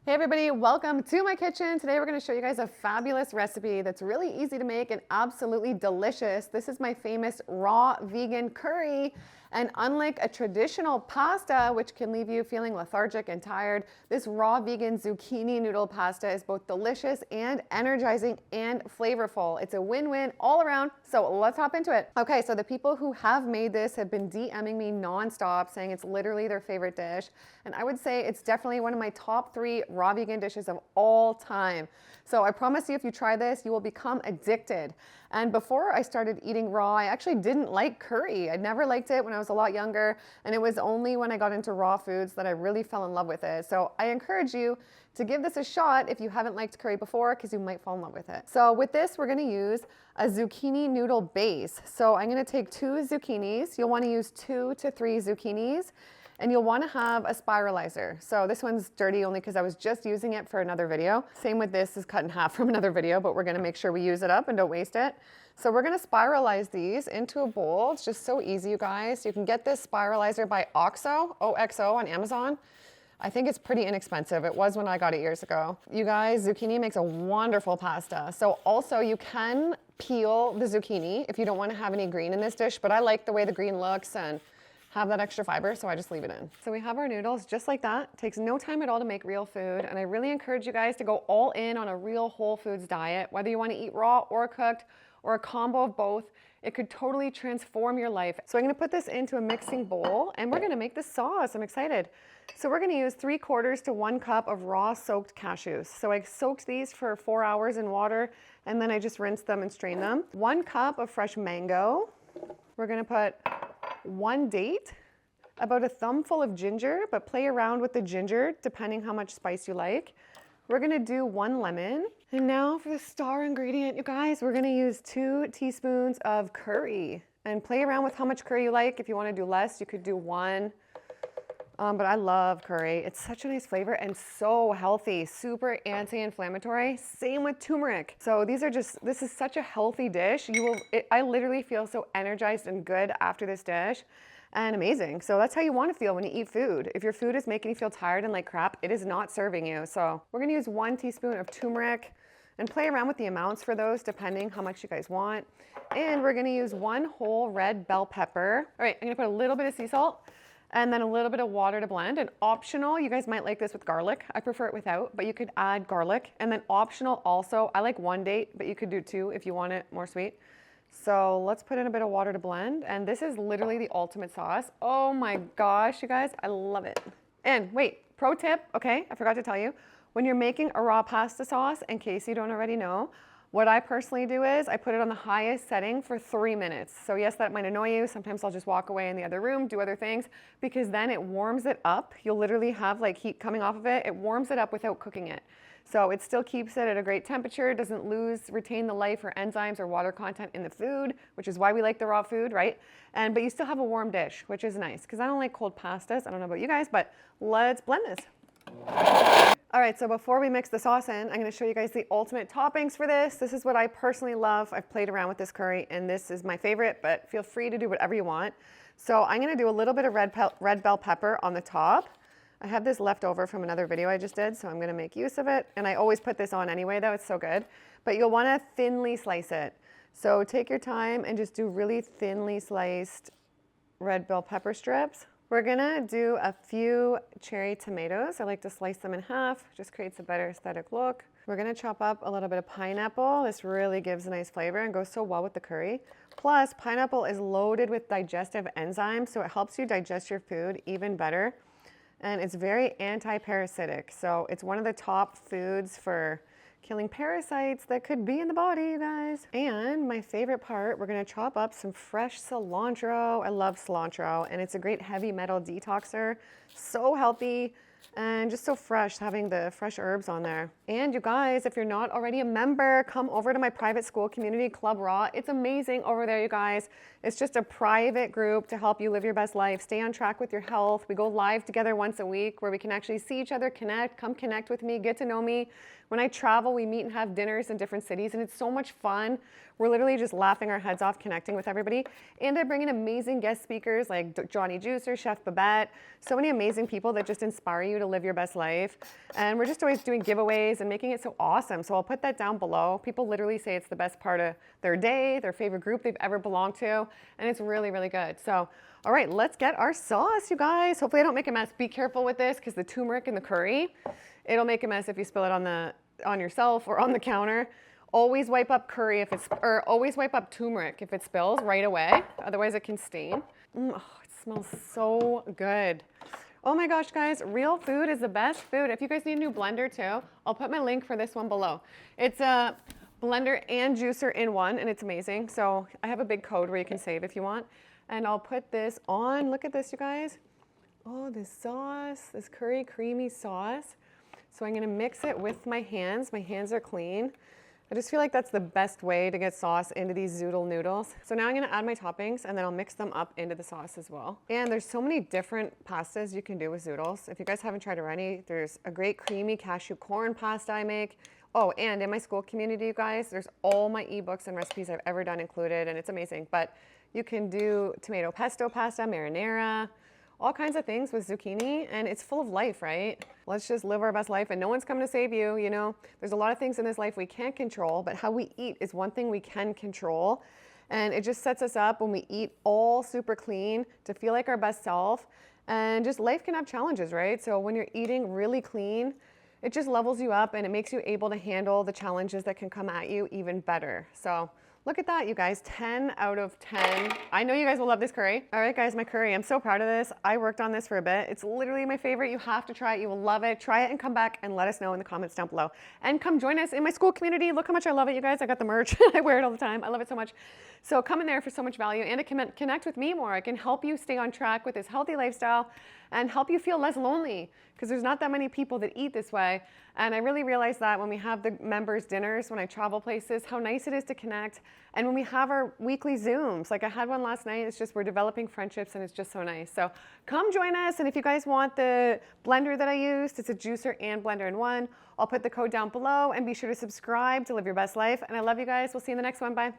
Hey everybody, welcome to my kitchen. Today we're going to show you guys a fabulous recipe that's really easy to make and absolutely delicious. This is my famous raw vegan curry. And unlike a traditional pasta, which can leave you feeling lethargic and tired, this raw vegan zucchini noodle pasta is both delicious and energizing and flavorful. It's a win-win all around, so let's hop into it. Okay, so the people who have made this have been DMing me nonstop saying it's literally their favorite dish. And I would say it's definitely one of my top 3 raw vegan dishes of all time. So I promise you, if you try this, you will become addicted. And before I started eating raw, I actually didn't like curry. I never liked it when I was a lot younger, and it was only when I got into raw foods that I really fell in love with it. So I encourage you to give this a shot if you haven't liked curry before, because you might fall in love with it. So with this, we're gonna use a zucchini noodle base. So I'm gonna take 2 zucchinis. You'll wanna use 2 to 3 zucchinis. And you'll want to have a spiralizer. So this one's dirty only because I was just using it for another video. Same with this, is cut in half from another video, but we're going to make sure we use it up and don't waste it. So we're going to spiralize these into a bowl. It's just so easy, you guys. You can get this spiralizer by OXO, O-X-O on Amazon. I think it's pretty inexpensive. It was when I got it years ago. You guys, zucchini makes a wonderful pasta. So also you can peel the zucchini if you don't want to have any green in this dish, but I like the way the green looks and have that extra fiber, so I just leave it in. So we have our noodles just like that. It takes no time at all to make real food, and I really encourage you guys to go all in on a real whole foods diet, whether you want to eat raw or cooked or a combo of both. It could totally transform your life. So I'm going to put this into a mixing bowl, and we're going to make this sauce. I'm excited. So we're going to use 3/4 to 1 cup of raw soaked cashews. So I soaked these for 4 hours in water, and then I just rinsed them and strained them. 1 cup of fresh mango. We're going to put 1 date, about a thumbful of ginger, but play around with the ginger depending how much spice you like. We're gonna do 1 lemon. And now for the star ingredient, you guys, we're gonna use 2 teaspoons of curry and play around with how much curry you like. If you wanna do less, you could do 1. But I love curry. It's such a nice flavor and so healthy, super anti-inflammatory. Same with turmeric. So this is such a healthy dish. I literally feel so energized and good after this dish and amazing. So that's how you want to feel when you eat food. If your food is making you feel tired and like crap, it is not serving you. So we're gonna use 1 teaspoon of turmeric and play around with the amounts for those depending how much you guys want. And we're gonna use 1 whole red bell pepper. All right, I'm gonna put a little bit of sea salt and then a little bit of water to blend. And optional, you guys might like this with garlic. I prefer it without, but you could add garlic. And then optional also, I like 1 date, but you could do 2 if you want it more sweet. So let's put in a bit of water to blend. And this is literally the ultimate sauce. Oh my gosh, you guys, I love it. And wait, pro tip, okay, I forgot to tell you, when you're making a raw pasta sauce, in case you don't already know, what I personally do is I put it on the highest setting for 3 minutes. So yes, that might annoy you. Sometimes I'll just walk away in the other room, do other things, because then it warms it up. You'll literally have like heat coming off of it. It warms it up without cooking it. So it still keeps it at a great temperature, doesn't retain the life or enzymes or water content in the food, which is why we like the raw food, right? But you still have a warm dish, which is nice, because I don't like cold pastas. I don't know about you guys, but let's blend this. All right, so before we mix the sauce in, I'm gonna show you guys the ultimate toppings for this. This is what I personally love. I've played around with this curry, and this is my favorite, but feel free to do whatever you want. So I'm gonna do a little bit of red bell pepper on the top. I have this left over from another video I just did, so I'm gonna make use of it. And I always put this on anyway, though, it's so good. But you'll wanna thinly slice it. So take your time and just do really thinly sliced red bell pepper strips. We're gonna do a few cherry tomatoes. I like to slice them in half, just creates a better aesthetic look. We're gonna chop up a little bit of pineapple. This really gives a nice flavor and goes so well with the curry. Plus, pineapple is loaded with digestive enzymes, so it helps you digest your food even better. And it's very anti-parasitic, so it's one of the top foods for killing parasites that could be in the body, you guys. And my favorite part, we're gonna chop up some fresh cilantro. I love cilantro, and it's a great heavy metal detoxer. So healthy and just so fresh, having the fresh herbs on there. And you guys, if you're not already a member, come over to my private school community, Club Raw. It's amazing over there, you guys. It's just a private group to help you live your best life, stay on track with your health. We go live together once a week where we can actually see each other, connect, come connect with me, get to know me. When I travel, we meet and have dinners in different cities, and it's so much fun. We're literally just laughing our heads off, connecting with everybody. And I bring in amazing guest speakers like Johnny Juicer, Chef Babette, so many amazing people that just inspire you you to live your best life. And we're just always doing giveaways and making it so awesome. So I'll put that down below. People literally say it's the best part of their day, their favorite group they've ever belonged to. And it's really, really good. So, all right, let's get our sauce, you guys. Hopefully I don't make a mess. Be careful with this because the turmeric in the curry, it'll make a mess if you spill it on yourself or on the counter. Always wipe up curry or always wipe up turmeric if it spills right away. Otherwise it can stain. Oh, it smells so good. Oh my gosh, guys, real food is the best food. If you guys need a new blender too, I'll put my link for this one below. It's a blender and juicer in one, and it's amazing. So I have a big code where you can save if you want. And I'll put this on. Look at this, you guys. Oh, this sauce, this curry creamy sauce. So I'm gonna mix it with my hands. My hands are clean. I just feel like that's the best way to get sauce into these zoodle noodles. So now I'm gonna add my toppings and then I'll mix them up into the sauce as well. And there's so many different pastas you can do with zoodles. If you guys haven't tried already, there's a great creamy cashew corn pasta I make. Oh, and in my school community, you guys, there's all my ebooks and recipes I've ever done included, and it's amazing. But you can do tomato pesto pasta, marinara, all kinds of things with zucchini, and it's full of life, right? Let's just live our best life, and no one's coming to save you, you know? There's a lot of things in this life we can't control, but how we eat is one thing we can control. And it just sets us up when we eat all super clean to feel like our best self. And just life can have challenges, right? So when you're eating really clean, it just levels you up and it makes you able to handle the challenges that can come at you even better. So look at that, you guys, 10 out of 10. I know you guys will love this curry. All right, guys, my curry, I'm so proud of this. I worked on this for a bit. It's literally my favorite. You have to try it. You will love it. Try it and come back and let us know in the comments down below. And come join us in my school community. Look how much I love it, you guys. I got the merch. I wear it all the time. I love it so much. So come in there for so much value and to connect with me more. I can help you stay on track with this healthy lifestyle and help you feel less lonely because there's not that many people that eat this way. And I really realize that when we have the members dinners, when I travel places, how nice it is to connect. And when we have our weekly Zooms, like I had one last night, it's just we're developing friendships and it's just so nice. So come join us. And if you guys want the blender that I used, it's a juicer and blender in one. I'll put the code down below and be sure to subscribe to live your best life. And I love you guys. We'll see you in the next one. Bye.